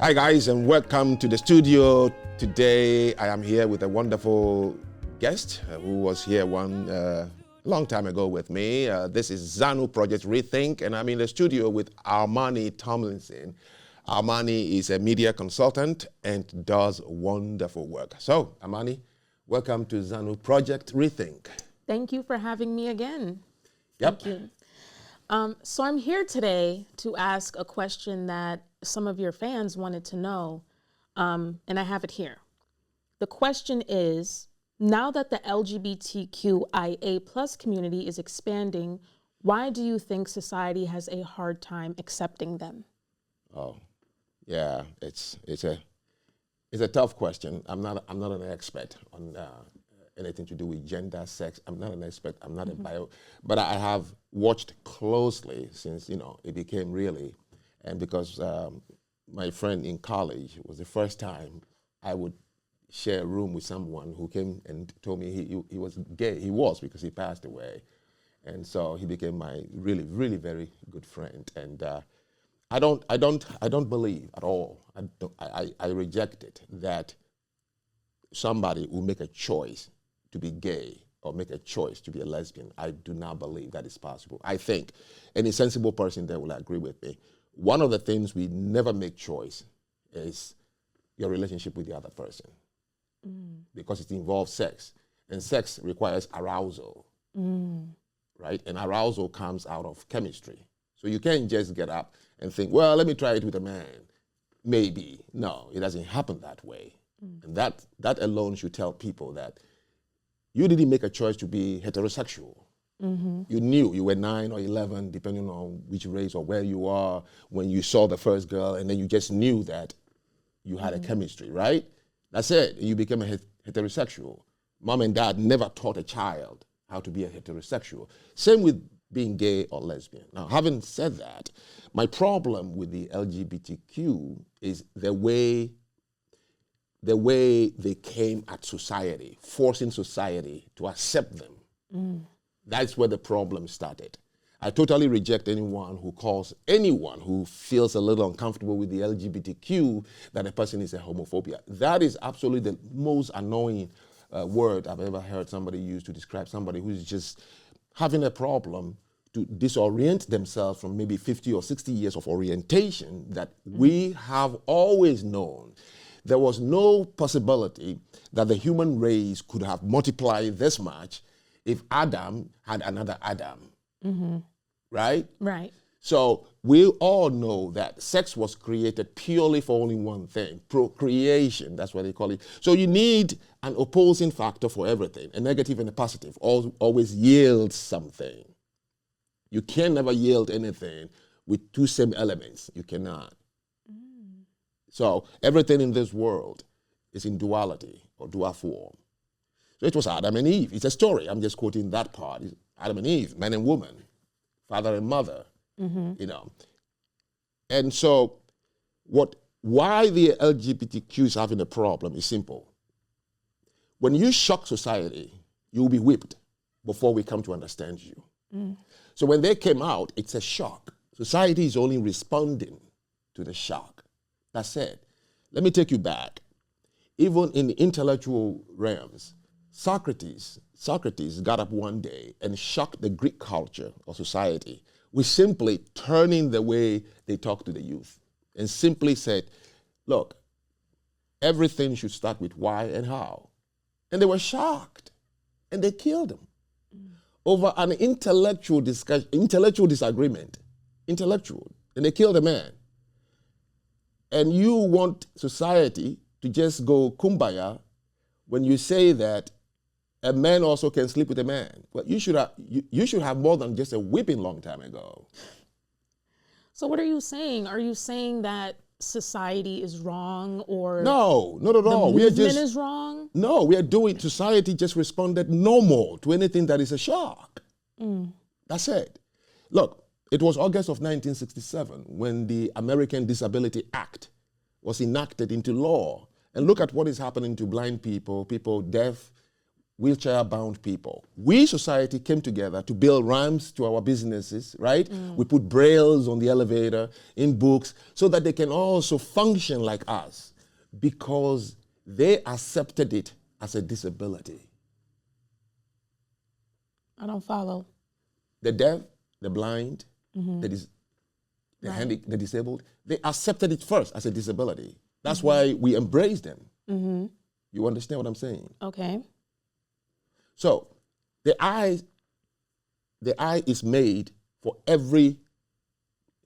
Hi guys, and welcome to the studio. Today I am here with a wonderful guest who was here one long time ago with me. This is Zanu Project Rethink, and I'm in the studio with Armani Tomlinson. Armani is a media consultant and does wonderful work. So Armani, welcome to Zanu Project Rethink. Thank you for having me again. Yep. Thank you. So I'm here today to ask a question that some of your fans wanted to know, and I have it here. The question is, now that the LGBTQIA plus community is expanding, why do you think society has a hard time accepting them? Oh, yeah, it's a tough question. I'm not an expert on anything to do with gender, sex. I'm not an expert. I'm not a bio, but I have watched closely since it became really, and because my friend in college, it was the first time I would share a room with someone who came and told me he was gay. He was, because he passed away, and so he became my really, really very good friend. And I don't believe at all. I reject it that somebody will make a choice to be gay or make a choice to be a lesbian. I do not believe that is possible. I think any sensible person there will agree with me. One of the things we never make choice is your relationship with the other person, because it involves sex, and sex requires arousal, right? And arousal comes out of chemistry. So you can't just get up and think, well, let me try it with a man. Maybe. No, it doesn't happen that way. And that alone should tell people that you didn't make a choice to be heterosexual. You knew, you were 9 or 11, depending on which race or where you are, when you saw the first girl, and then you just knew that you had a chemistry, right? That's it. You became a heterosexual. Mom and dad never taught a child how to be a heterosexual. Same with being gay or lesbian. Now, having said that, my problem with the LGBTQ is the way they came at society, forcing society to accept them. That's where the problem started. I totally reject anyone who calls anyone who feels a little uncomfortable with the LGBTQ that a person is a homophobia. That is absolutely the most annoying word I've ever heard somebody use to describe somebody who's just having a problem to disorient themselves from maybe 50 or 60 years of orientation that we have always known. There was no possibility that the human race could have multiplied this much if Adam had another Adam, right? Right. So we all know that sex was created purely for only one thing, procreation, that's what they call it. So you need an opposing factor for everything, a negative and a positive, always yields something. You can never yield anything with two same elements, you cannot. So everything in this world is in duality or dual form. So it was Adam and Eve. It's a story. I'm just quoting that part. It's Adam and Eve, man and woman, father and mother, And so why the LGBTQ is having a problem is simple. When you shock society, you'll be whipped before we come to understand you. So when they came out, it's a shock. Society is only responding to the shock. That's it. Let me take you back. Even in the intellectual realms, Socrates got up one day and shocked the Greek culture or society with simply turning the way they talk to the youth and simply said, look, everything should start with why and how. And they were shocked and they killed him over an intellectual disagreement, and they killed a man. And you want society to just go kumbaya when you say that a man also can sleep with a man. Well, you should have more than just a whipping long time ago. So what are you saying? Are you saying that society is wrong, or no, not at all. The movement is wrong? No, society just responded normal to anything that is a shock. That's it. Look, it was August of 1967 when the American Disability Act was enacted into law. And look at what is happening to blind people, people deaf, wheelchair-bound people. We, society, came together to build ramps to our businesses, right? We put brailles on the elevator, in books, so that they can also function like us because they accepted it as a disability. I don't follow. The deaf, the blind, the disabled, they accepted it first as a disability. That's why we embrace them. You understand what I'm saying? Okay. So the eye is made for every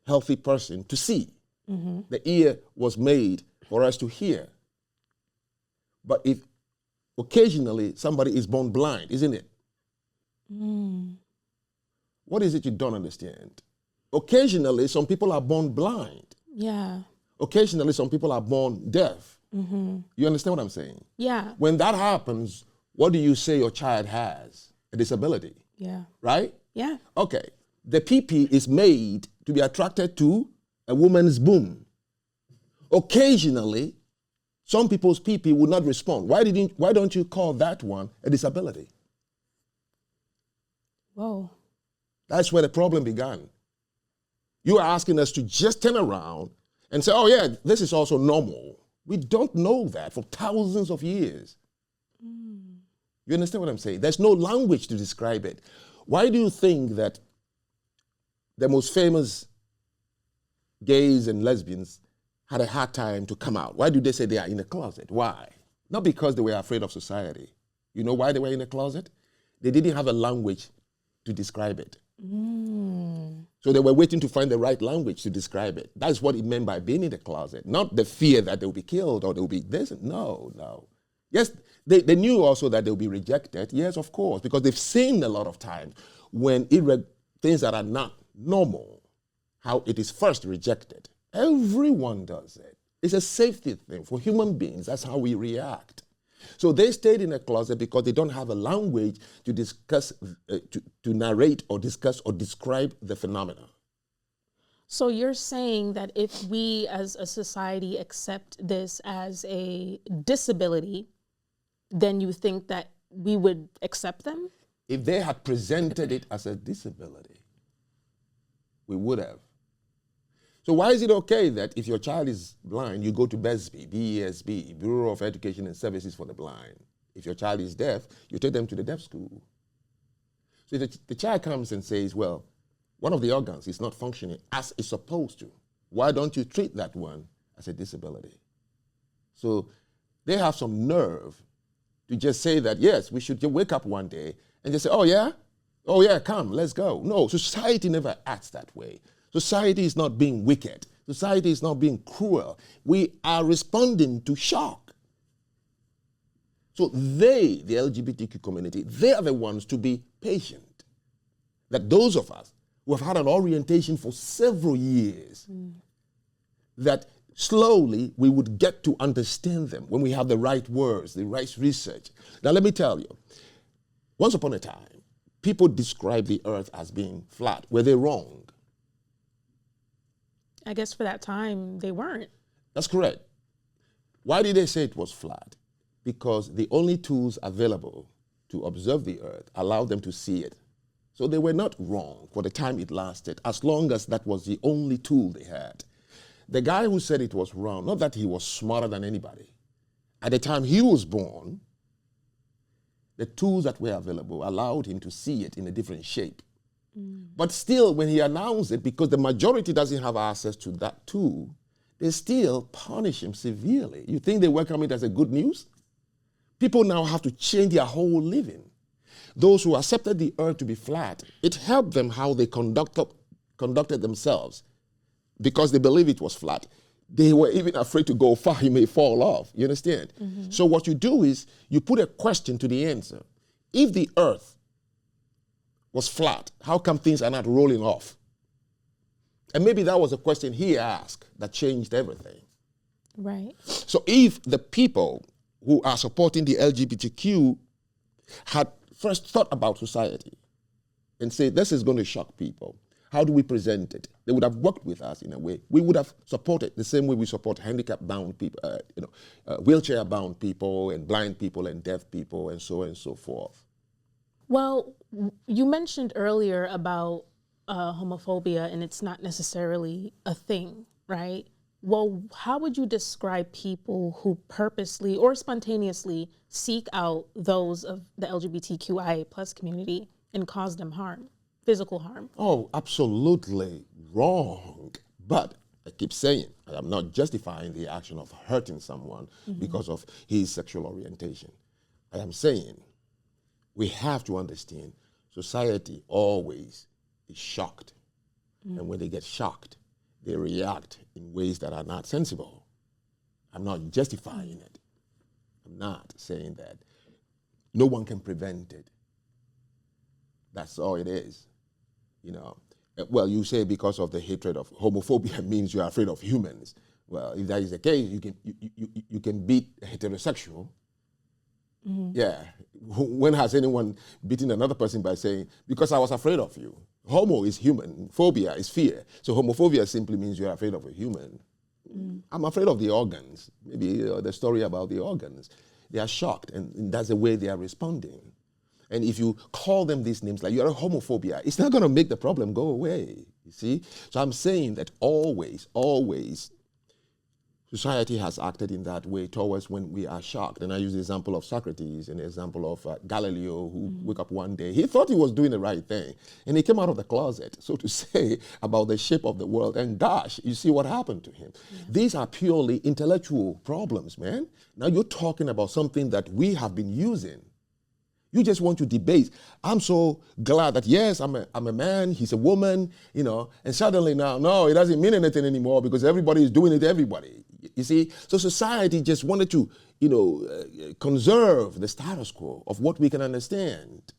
healthy person to see. The ear was made for us to hear. But if occasionally somebody is born blind, isn't it? What is it you don't understand? Occasionally, some people are born blind. Yeah. Occasionally, some people are born deaf. You understand what I'm saying? Yeah. When that happens, what do you say your child has? A disability. Yeah. Right? Yeah. Okay. The PP is made to be attracted to a woman's boom. Occasionally, some people's PP would not respond. Why don't you call that one a disability? Whoa. That's where the problem began. You are asking us to just turn around and say, oh yeah, this is also normal. We don't know that for thousands of years. You understand what I'm saying? There's no language to describe it. Why do you think that the most famous gays and lesbians had a hard time to come out? Why do they say they are in the closet? Why? Not because they were afraid of society. You know why they were in the closet? They didn't have a language to describe it. So they were waiting to find the right language to describe it. That's what it meant by being in the closet. Not the fear that they'll be killed or they'll be this. No. Yes, they knew also that they'll be rejected. Yes, of course, because they've seen a lot of times when things that are not normal, how it is first rejected. Everyone does it. It's a safety thing for human beings. That's how we react. So they stayed in a closet because they don't have a language to discuss, to narrate or discuss or describe the phenomena. So you're saying that if we as a society accept this as a disability, then you think that we would accept them? If they had presented it as a disability, we would have. So why is it okay that if your child is blind, you go to BESB, B-E-S-B, Bureau of Education and Services for the Blind? If your child is deaf, you take them to the deaf school. So the child comes and says, well, one of the organs is not functioning as it's supposed to. Why don't you treat that one as a disability? So they have some nerve to just say that, yes, we should just wake up one day and just say, oh yeah, come, let's go. No, society never acts that way. Society is not being wicked. Society is not being cruel. We are responding to shock. So they, the LGBTQ community, they are the ones to be patient. That those of us who have had an orientation for several years, that slowly we would get to understand them when we have the right words, the right research. Now let me tell you, once upon a time, people described the earth as being flat. Were they wrong? I guess for that time, they weren't. That's correct. Why did they say it was flat? Because the only tools available to observe the earth allowed them to see it. So they were not wrong for the time it lasted, as long as that was the only tool they had. The guy who said it was wrong, not that he was smarter than anybody. At the time he was born, the tools that were available allowed him to see it in a different shape. But still, when he announced it, because the majority doesn't have access to that tool, they still punish him severely. You think they welcome it as a good news? People now have to change their whole living. Those who accepted the earth to be flat, it helped them how they conducted themselves. Because they believed it was flat, they were even afraid to go far. He may fall off. You understand? So what you do is you put a question to the answer. If the earth was flat, how come things are not rolling off? And maybe that was a question he asked that changed everything. Right. So if the people who are supporting the LGBTQ had first thought about society and say, this is going to shock people, How do we present it? They would have worked with us in a way. We would have supported the same way we support handicap-bound people, wheelchair-bound people and blind people and deaf people and so on and so forth. Well, you mentioned earlier about homophobia, and it's not necessarily a thing, right? Well, how would you describe people who purposely or spontaneously seek out those of the LGBTQIA plus community and cause them harm? Physical harm? Oh, absolutely wrong. But I keep saying, I'm not justifying the action of hurting someone because of his sexual orientation. I am saying we have to understand society always is shocked. And when they get shocked, they react in ways that are not sensible. I'm not justifying it. I'm not saying that. No one can prevent it. That's all it is. Well, you say because of the hatred of homophobia means you're afraid of humans. Well, if that is the case, you can beat a heterosexual. Yeah. When has anyone beaten another person by saying, because I was afraid of you? Homo is human. Phobia is fear. So homophobia simply means you're afraid of a human. I'm afraid of the organs. Maybe the story about the organs. They are shocked, and that's the way they are responding. And if you call them these names, like you're a homophobia, it's not going to make the problem go away, you see? So I'm saying that always, society has acted in that way towards when we are shocked. And I use the example of Socrates and the example of Galileo, who woke up one day. He thought he was doing the right thing. And he came out of the closet, so to say, about the shape of the world. And gosh, you see what happened to him. Yeah. These are purely intellectual problems, man. Now you're talking about something that we have been using. You just want to debate. I'm so glad that, yes, I'm a man, he's a woman, and suddenly now, no, it doesn't mean anything anymore because everybody is doing it to everybody. You see? So society just wanted to, conserve the status quo of what we can understand.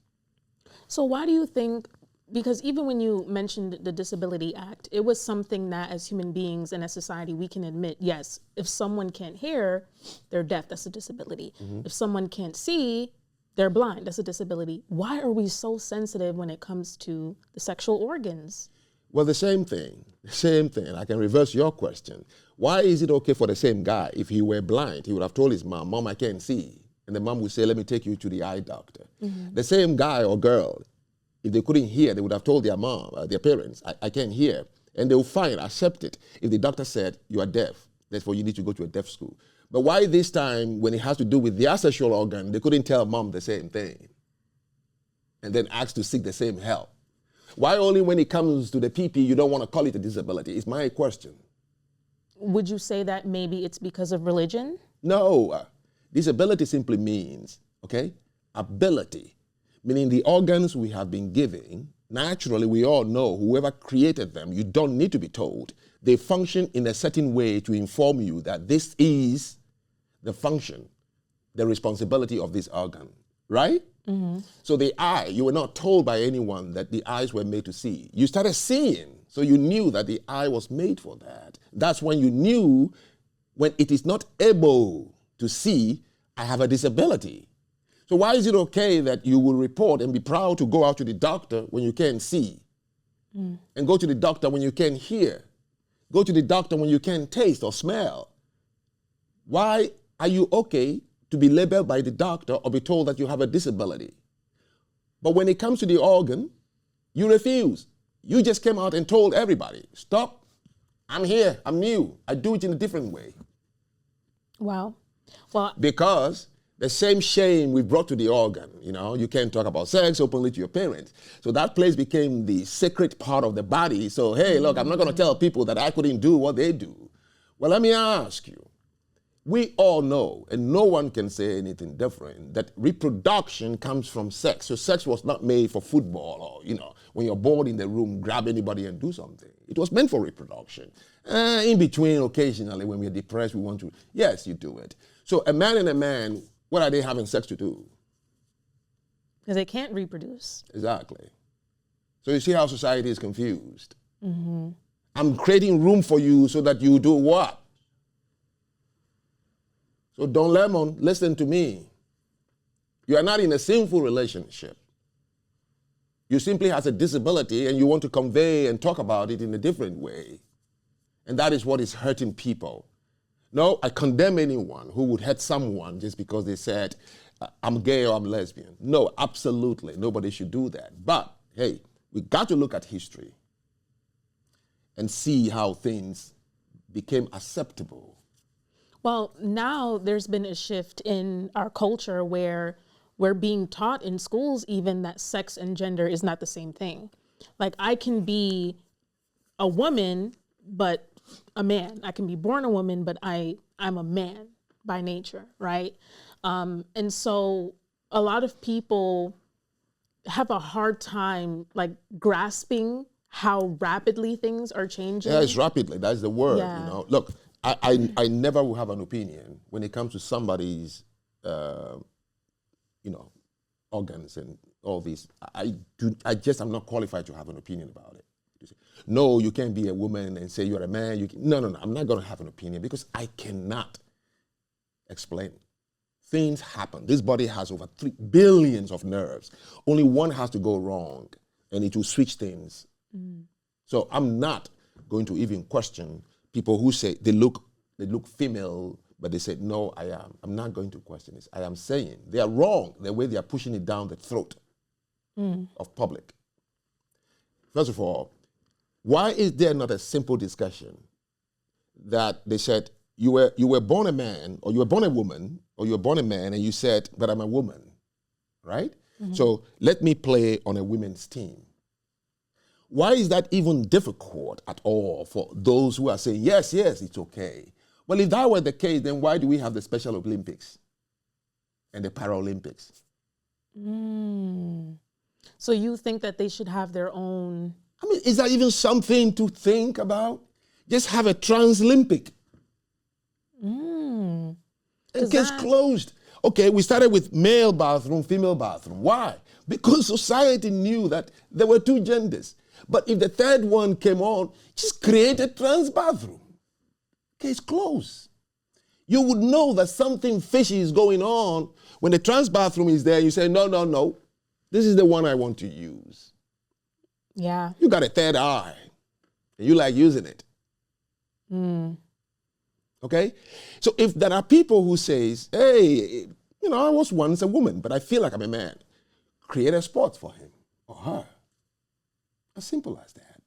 So why do you think, because even when you mentioned the Disability Act, it was something that as human beings and as society, we can admit, yes, if someone can't hear, they're deaf, that's a disability. If someone can't see, they're blind, that's a disability. Why are we so sensitive when it comes to the sexual organs? Well, the same thing. I can reverse your question. Why is it okay for the same guy, if he were blind, he would have told his mom, I can't see. And the mom would say, let me take you to the eye doctor. The same guy or girl, if they couldn't hear, they would have told their mom, their parents, I can't hear. And they will accept it. If the doctor said, you are deaf, therefore you need to go to a deaf school. But why this time, when it has to do with their sexual organ, they couldn't tell mom the same thing and then ask to seek the same help? Why only when it comes to the PP, you don't want to call it a disability? It's my question. Would you say that maybe it's because of religion? No. Disability simply means, ability, meaning the organs we have been given. Naturally, we all know whoever created them, you don't need to be told. They function in a certain way to inform you that this is the function, the responsibility of this organ, right? So the eye, you were not told by anyone that the eyes were made to see. You started seeing, so you knew that the eye was made for that. That's when you knew when it is not able to see, I have a disability. So why is it okay that you will report and be proud to go out to the doctor when you can't see? And go to the doctor when you can't hear? Go to the doctor when you can't taste or smell? Why are you okay to be labeled by the doctor or be told that you have a disability? But when it comes to the organ, you refuse. You just came out and told everybody, stop, I'm here, I'm new, I do it in a different way. Wow. Well, because the same shame we brought to the organ, you can't talk about sex openly to your parents. So that place became the sacred part of the body. So, hey, look, I'm not going to tell people that I couldn't do what they do. Well, let me ask you. We all know, and no one can say anything different, that reproduction comes from sex. So sex was not made for football or, when you're bored in the room, grab anybody and do something. It was meant for reproduction. In between, occasionally, when we're depressed, we want to, yes, you do it. So a man and a man, what are they having sex to do? Because they can't reproduce. Exactly. So you see how society is confused. I'm creating room for you so that you do what? So Don Lemon, listen to me. You are not in a sinful relationship. You simply has a disability and you want to convey and talk about it in a different way. And that is what is hurting people. No, I condemn anyone who would hurt someone just because they said, I'm gay or I'm lesbian. No, absolutely. Nobody should do that. But, hey, we got to look at history and see how things became acceptable. Well, now there's been a shift in our culture where we're being taught in schools even that sex and gender is not the same thing. Like, I can be a woman, but a man. I can be born a woman, but I'm a man by nature, right? And so a lot of people have a hard time like grasping how rapidly things are changing. Yeah, it's rapidly. That's the word. Yeah. You know, look, I never will have an opinion when it comes to somebody's, organs and all these. I'm not qualified to have an opinion about it. No, you can't be a woman and say you're a man. No. I'm not going to have an opinion because I cannot explain. Things happen. This body has over 3 billion of nerves. Only one has to go wrong, and it will switch things. So I'm not going to even question people who say they look female, but they say, no, I am. I'm not going to question this. I am saying they are wrong the way they are pushing it down the throat of public. First of all, why is there not a simple discussion that they said you were born a man, or you were born a woman, or you were born a man, and you said, but I'm a woman, right? So let me play on a women's team. Why is that even difficult at all for those who are saying, yes, it's okay? Well, if that were the case, then why do we have the Special Olympics and the Paralympics? So you think that they should have their own... I mean, is that even something to think about? Just have a Trans-Olympic. It gets closed. Okay, we started with male bathroom, female bathroom. Why? Because society knew that there were 2 genders. But if the third one came on, just create a trans bathroom. Case closed. You would know that something fishy is going on when the trans bathroom is there. You say, no. This is the one I want to use. Yeah. You got a third eye, and you like using it. Okay? So if there are people who says, hey, I was once a woman, but I feel like I'm a man, create a sport for him or her. As simple as that.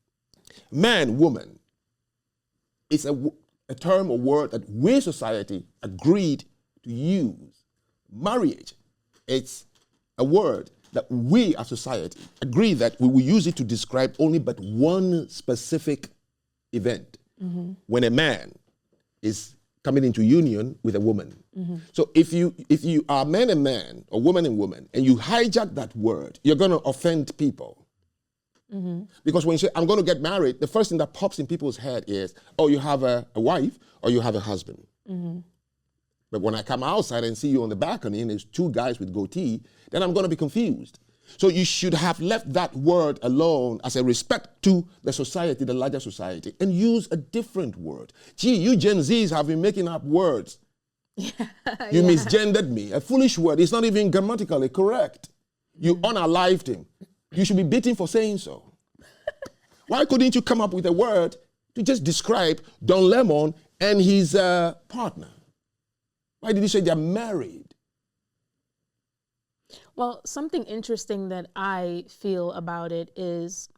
Man, woman, it's a term or word that we society agreed to use. Marriage, it's a word that we as society agree that we will use it to describe only but one specific event. When a man is coming into union with a woman. So if you are man and man or woman and woman and you hijack that word, you're going to offend people. Because when you say, I'm going to get married, the first thing that pops in people's head is, oh, you have a wife or you have a husband. But when I come outside and see you on the balcony and there's 2 guys with goatee, then I'm going to be confused. So you should have left that word alone as a respect to the society, the larger society, and use a different word. Gee, you Gen Zs have been making up words. You misgendered me. A foolish word. It's not even grammatically correct. You unalived him. You should be beaten for saying so. Why couldn't you come up with a word to just describe Don Lemon and his partner? Why did you say they're married? Well, something interesting that I feel about it is,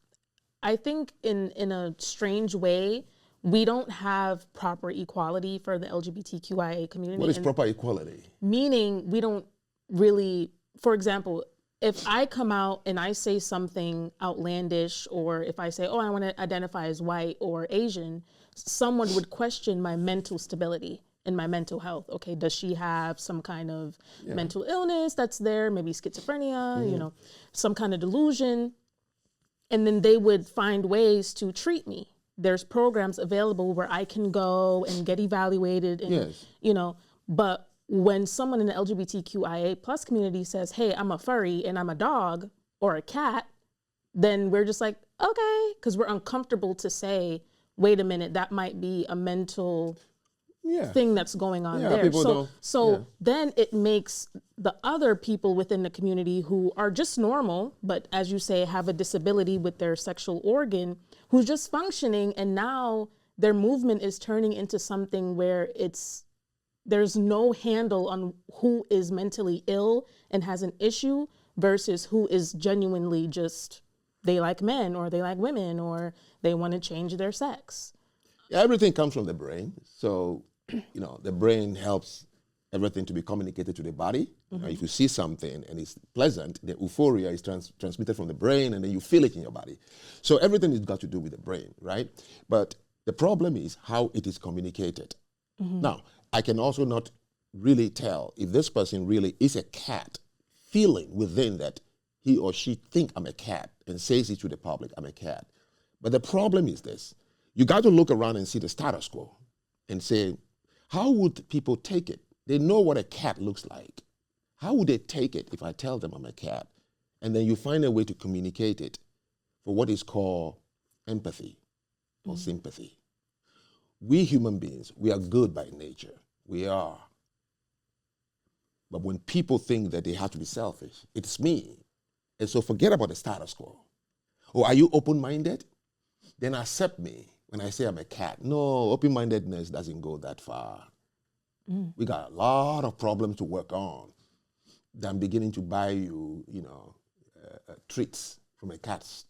I think in a strange way, we don't have proper equality for the LGBTQIA community. What is proper equality? Meaning we don't really, for example, if I come out and I say something outlandish, or if I say, oh, I want to identify as white or Asian, someone would question my mental stability and my mental health. Okay, does she have some kind of mental illness that's there, maybe schizophrenia, some kind of delusion? And then they would find ways to treat me. There's programs available where I can go and get evaluated and, but when someone in the LGBTQIA plus community says, hey, I'm a furry and I'm a dog or a cat, then we're just like, okay, because we're uncomfortable to say, wait a minute, that might be a mental thing that's going on there. People So, don't, so then it makes the other people within the community who are just normal, but as you say, have a disability with their sexual organ, who's just functioning, and now their movement is turning into something where there's no handle on who is mentally ill and has an issue versus who is genuinely just, they like men or they like women or they want to change their sex. Everything comes from the brain. So, the brain helps everything to be communicated to the body. If you see something and it's pleasant, the euphoria is transmitted from the brain and then you feel it in your body. So everything has got to do with the brain, right? But the problem is how it is communicated. Now, I can also not really tell if this person really is a cat feeling within that he or she think I'm a cat and says it to the public, I'm a cat. But the problem is this. You got to look around and see the status quo and say, how would people take it? They know what a cat looks like. How would they take it if I tell them I'm a cat? And then you find a way to communicate it for what is called empathy or sympathy. We human beings, we are good by nature. We are. But when people think that they have to be selfish, it's me. And so forget about the status quo. Oh, are you open-minded? Then accept me when I say I'm a cat. No, open-mindedness doesn't go that far. We got a lot of problems to work on than beginning to buy you, treats from a cat's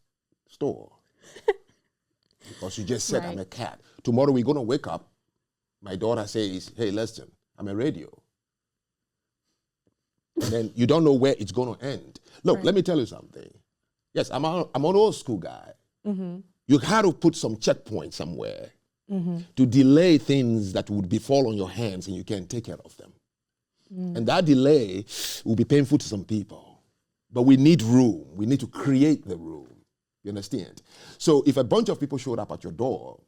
store. Because you just said I'm a cat. Tomorrow we're going to wake up. My daughter says, hey, listen, I'm a radio. And then you don't know where it's going to end. Look, let me tell you something. Yes, I'm an old school guy. You had to put some checkpoint somewhere to delay things that would befall on your hands and you can't take care of them. And that delay will be painful to some people. But we need room. We need to create the room. You understand? So if a bunch of people showed up at your door,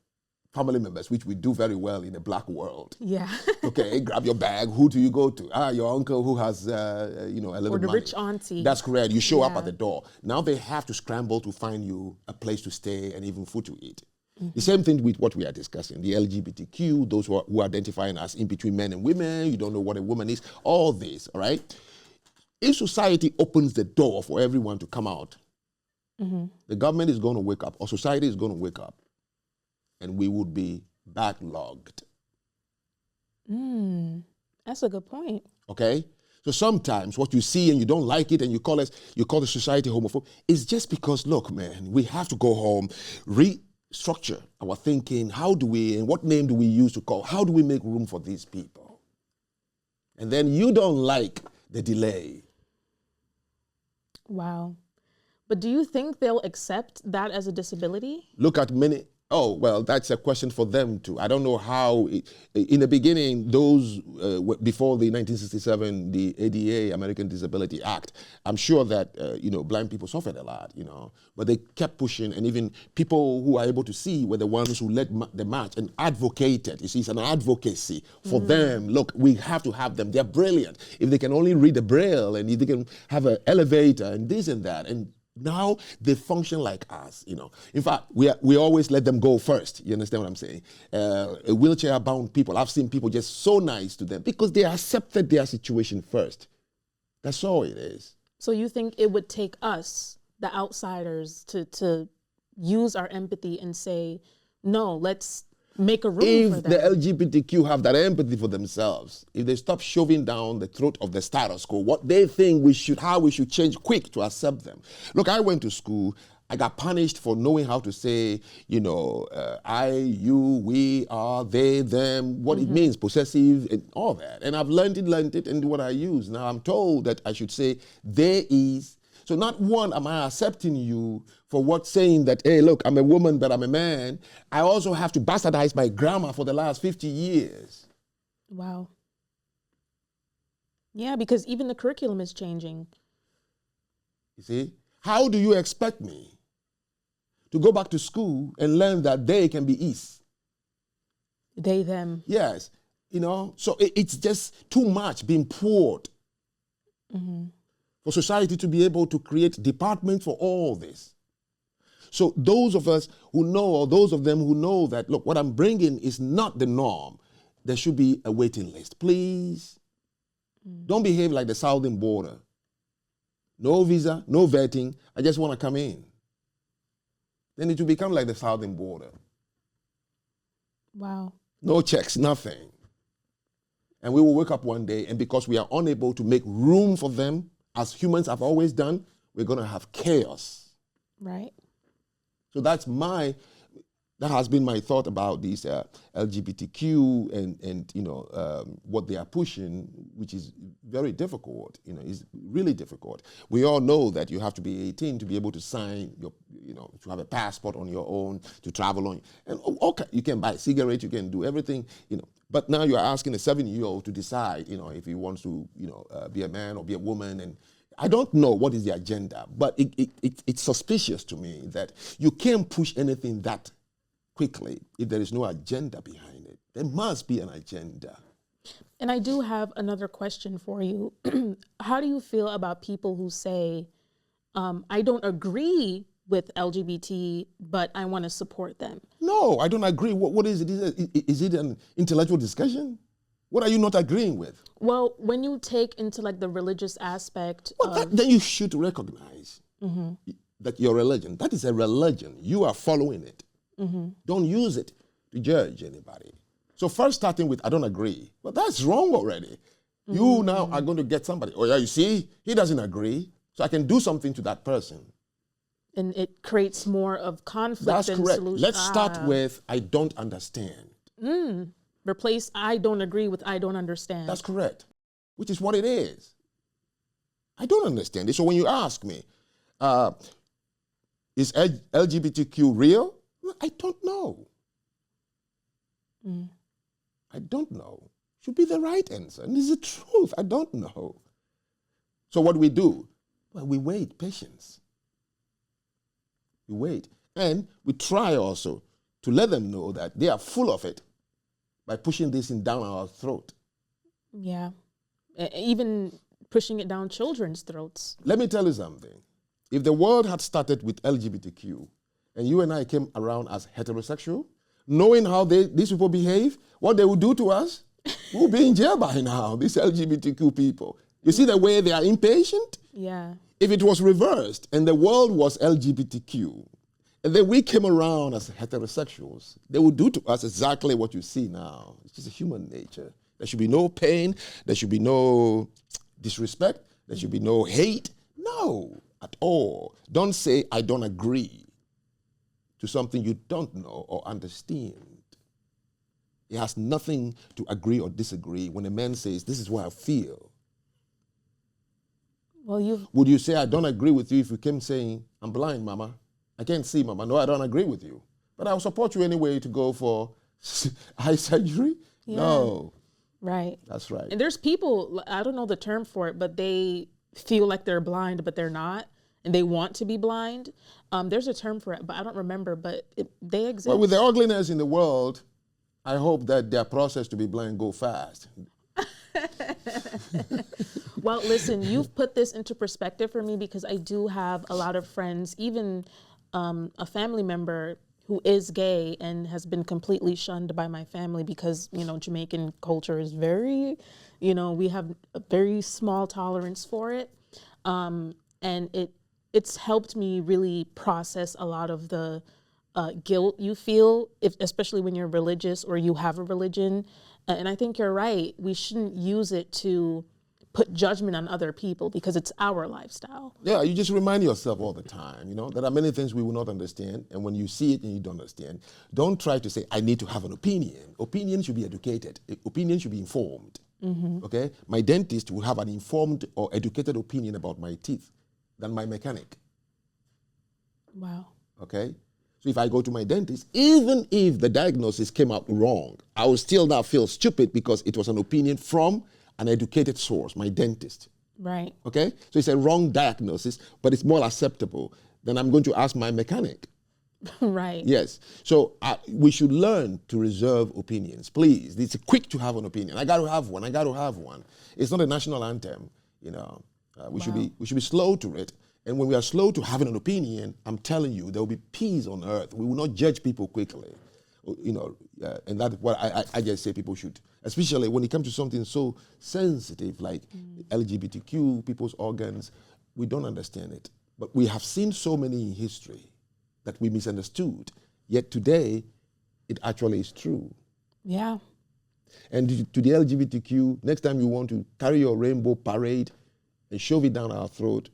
family members, which we do very well in the black world. Yeah. Okay, grab your bag. Who do you go to? Your uncle who has, a little or the money. rich auntie. That's correct. You show up at the door. Now they have to scramble to find you a place to stay and even food to eat. The same thing with what we are discussing, the LGBTQ, those who are identifying as in between men and women, you don't know what a woman is, all this, all right? If society opens the door for everyone to come out, the government is going to wake up, or society is going to wake up, and we would be backlogged. That's a good point. Okay? So sometimes what you see and you don't like it and you call the society homophobic, it's just because, look, man, we have to go home, restructure our thinking. And what name do we use to call? How do we make room for these people? And then you don't like the delay. Wow. But do you think they'll accept that as a disability? Look at many. Oh, well, that's a question for them too. I don't know how. In the beginning, those before the 1967, the ADA, American Disability Act, I'm sure that blind people suffered a lot, but they kept pushing, and even people who are able to see were the ones who led the march and advocated. You see, it's an advocacy for them. Look, we have to have them. They're brilliant. If they can only read the Braille, and if they can have an elevator and this and that, and now they function like us, In fact, we always let them go first. You understand what I'm saying? Wheelchair-bound people, I've seen people just so nice to them because they accepted their situation first. That's all it is. So you think it would take us, the outsiders, to use our empathy and say, no, let's make a room for them. If the LGBTQ have that empathy for themselves, if they stop shoving down the throat of the status quo, what they think how we should change quick to accept them. Look, I went to school. I got punished for knowing how to say, I, you, we, are, they, them, what it means, possessive, and all that. And I've learned it, and what I use. Now I'm told that I should say, there is. So not one am I accepting you for saying that, hey, look, I'm a woman, but I'm a man. I also have to bastardize my grammar for the last 50 years. Wow. Yeah, because even the curriculum is changing. You see? How do you expect me to go back to school and learn that they can be is? They, them. Yes. So it's just too much being poured. For society to be able to create departments for all this. So those of us who know, or those of them who know that, look, what I'm bringing is not the norm. there should be a waiting list. Please. Don't behave like the southern border. No visa, no vetting. I just want to come in. Then it will become like the southern border. Wow. No checks, nothing. And we will wake up one day, and because we are unable to make room for them, as humans have always done, we're going to have chaos. Right. So that has been my thought about these LGBTQ and what they are pushing, which is very difficult. Is really difficult. We all know that you have to be 18 to be able to sign to have a passport on your own, to travel on. And okay, you can buy a cigarette, you can do everything, But now you are asking a 7-year-old to decide, if he wants to, be a man or be a woman. And I don't know what is the agenda, but it's suspicious to me that you can't push anything that quickly if there is no agenda behind it. There must be an agenda. And I do have another question for you. How do you feel about people who say, I don't agree with LGBT, but I want to support them? No, I don't agree. What is it? Is it an intellectual discussion? What are you not agreeing with? Well, when you take into like the religious aspect, then you should recognize that your religion, that is a religion. You are following it. Don't use it to judge anybody. So first starting with, I don't agree. Well, that's wrong already. You now are going to get somebody. Oh yeah, you see, he doesn't agree. So I can do something to that person. And it creates more of conflict. That's than correct. solution. Let's start with, I don't understand. Replace I don't agree with I don't understand. That's correct. Which is what it is. I don't understand it. So when you ask me, is LGBTQ real? I don't know. I don't know. Should be the right answer. And it's the truth. I don't know. So what do we do? Well, we wait, patience. We wait. And we try also to let them know that they are full of it by pushing this in down our throat. Yeah. Even pushing it down children's throats. Let me tell you something. If the world had started with LGBTQ and you and I came around as heterosexual, knowing how these people behave, what they will do to us, we'll be in jail by now, these LGBTQ people. You see the way they are impatient? Yeah. If it was reversed and the world was LGBTQ, and then we came around as heterosexuals, they would do to us exactly what you see now. It's just a human nature. There should be no pain. There should be no disrespect. There should be no hate. No, at all. Don't say, I don't agree to something you don't know or understand. It has nothing to agree or disagree when a man says, this is what I feel. Well, would you say, I don't agree with you if you came saying, I'm blind, mama. I can't see, mama. No, I don't agree with you. But I'll support you anyway to go for eye surgery? Yeah. No. Right. That's right. And there's people, I don't know the term for it, but they feel like they're blind, but they're not. And they want to be blind. There's a term for it, but I don't remember, but they exist. Well, with the ugliness in the world, I hope that their process to be blind go fast. Well, listen, you've put this into perspective for me because I do have a lot of friends, even a family member who is gay and has been completely shunned by my family because, Jamaican culture is very, we have a very small tolerance for it. And it's helped me really process a lot of the guilt you feel, especially when you're religious or you have a religion. And I think you're right. We shouldn't use it to put judgment on other people because it's our lifestyle. Yeah, you just remind yourself all the time, there are many things we will not understand. And when you see it and you don't understand, don't try to say, I need to have an opinion. Opinion should be educated. Opinion should be informed. Okay? My dentist will have an informed or educated opinion about my teeth than my mechanic. Wow. Okay? So if I go to my dentist, even if the diagnosis came out wrong, I will still not feel stupid because it was an opinion from an educated source, my dentist. Right. Okay? So it's a wrong diagnosis, but it's more acceptable than I'm going to ask my mechanic. Right. Yes. So we should learn to reserve opinions. Please. It's quick to have an opinion. I got to have one. It's not a national anthem. We should be slow to it. And when we are slow to having an opinion, I'm telling you, there will be peace on earth. We will not judge people quickly. And that's what I just say people should, especially when it comes to something so sensitive like LGBTQ, people's organs, we don't understand it. But we have seen so many in history that we misunderstood, yet today it actually is true. Yeah. And to the LGBTQ, next time you want to carry your rainbow parade and shove it down our throat,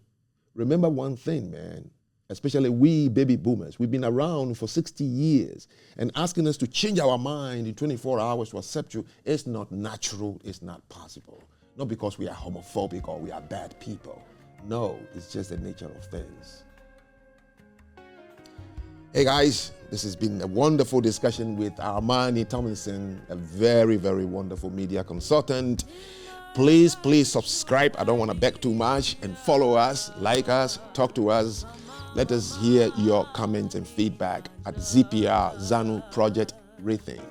remember one thing, man. Especially we baby boomers, we've been around for 60 years, and asking us to change our mind in 24 hours to accept you is not natural, it's not possible. Not because we are homophobic or we are bad people. No, it's just the nature of things. Hey guys, this has been a wonderful discussion with Armani Tomlinson, a very, very wonderful media consultant. Please subscribe. I don't want to beg too much, and follow us, like us, talk to us. Let us hear your comments and feedback at ZPR Zanu Project Rethink.